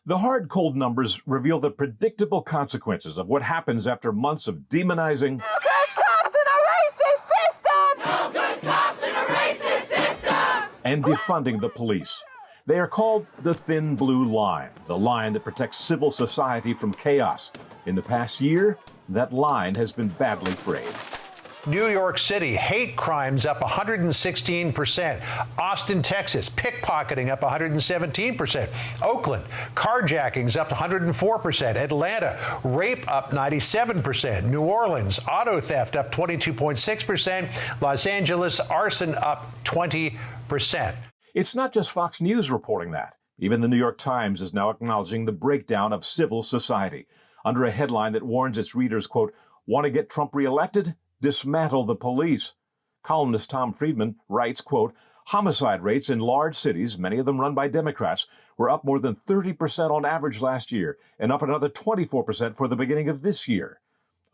The hard, cold numbers reveal the predictable consequences of what happens after months of demonizing. No good cops in a racist system! No good cops in a racist system! And defunding the police. They are called the thin blue line, the line that protects civil society from chaos. In the past year, that line has been badly frayed. New York City, hate crimes up 116%. Austin, Texas, pickpocketing up 117%. Oakland, carjackings up 104%. Atlanta, rape up 97%. New Orleans, auto theft up 22.6%. Los Angeles, arson up 20%. It's not just Fox News reporting that. Even the New York Times is now acknowledging the breakdown of civil society under a headline that warns its readers, quote, "Want to get Trump reelected? Dismantle the police." Columnist Tom Friedman writes, quote, "Homicide rates in large cities, many of them run by Democrats, were up more than 30% on average last year and up another 24% for the beginning of this year."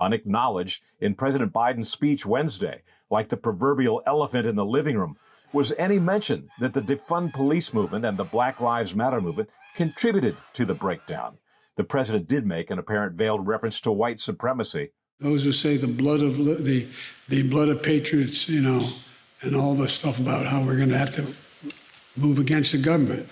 Unacknowledged in President Biden's speech Wednesday, like the proverbial elephant in the living room, was any mention that the defund police movement and the Black Lives Matter movement contributed to the breakdown. The president did make an apparent veiled reference to white supremacy. Those who say the blood of patriots, and all the stuff about how we're going to have to move against the government.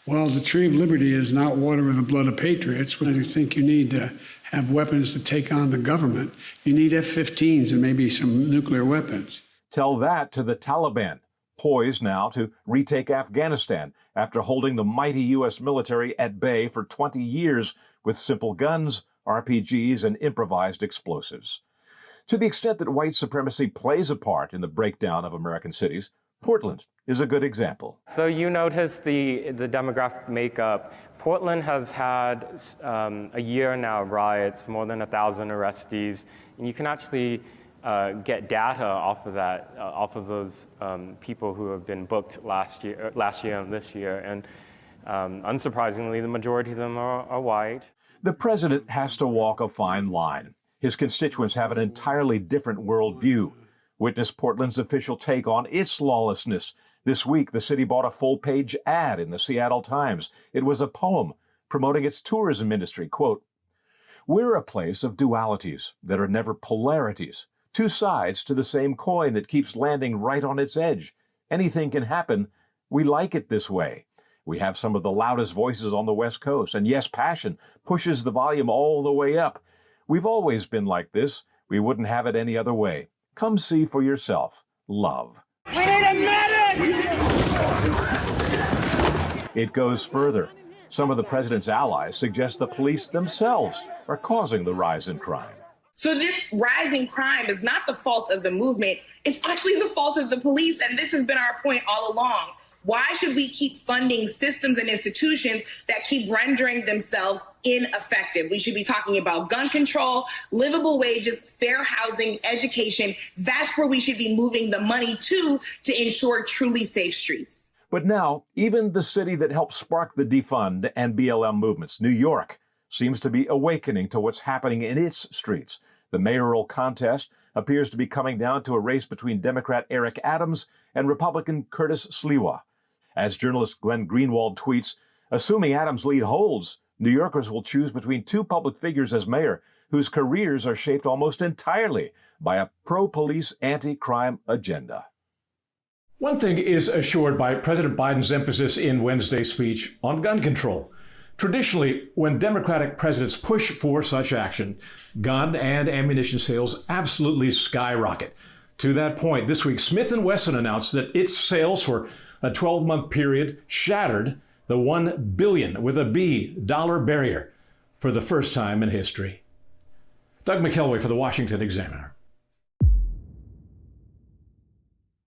Well, the tree of liberty is not water with the blood of patriots. When you think you need to have weapons to take on the government, you need F-15s and maybe some nuclear weapons. Tell that to the Taliban, poised now to retake Afghanistan after holding the mighty U.S. military at bay for 20 years with simple guns, RPGs, and improvised explosives. To the extent that white supremacy plays a part in the breakdown of American cities, Portland is a good example. So you notice the demographic makeup. Portland has had a year now of riots, more than 1,000 arrestees, and you can actually get data off of that, off of those people who have been booked last year and this year, and unsurprisingly, the majority of them are white. The president has to walk a fine line. His constituents have an entirely different worldview. Witness Portland's official take on its lawlessness. This week, the city bought a full-page ad in the Seattle Times. It was a poem promoting its tourism industry. Quote, "We're a place of dualities that are never polarities, two sides to the same coin that keeps landing right on its edge. Anything can happen. We like it this way. We have some of the loudest voices on the West Coast, and yes, passion pushes the volume all the way up. We've always been like this. We wouldn't have it any other way. Come see for yourself. Love." We need a medic! It goes further. Some of the president's allies suggest the police themselves are causing the rise in crime. So this rising crime is not the fault of the movement. It's actually the fault of the police, and this has been our point all along. Why should we keep funding systems and institutions that keep rendering themselves ineffective? We should be talking about gun control, livable wages, fair housing, education. That's where we should be moving the money to ensure truly safe streets. But now, even the city that helped spark the defund and BLM movements, New York, seems to be awakening to what's happening in its streets. The mayoral contest appears to be coming down to a race between Democrat Eric Adams and Republican Curtis Sliwa. As journalist Glenn Greenwald tweets, assuming Adams' lead holds, New Yorkers will choose between two public figures as mayor whose careers are shaped almost entirely by a pro-police, anti-crime agenda. One thing is assured by President Biden's emphasis in Wednesday's speech on gun control. Traditionally, when Democratic presidents push for such action, gun and ammunition sales absolutely skyrocket. To that point, this week, Smith & Wesson announced that its sales for a 12-month period shattered the $1 billion with a B dollar barrier for the first time in history. Doug McKelway for the Washington Examiner.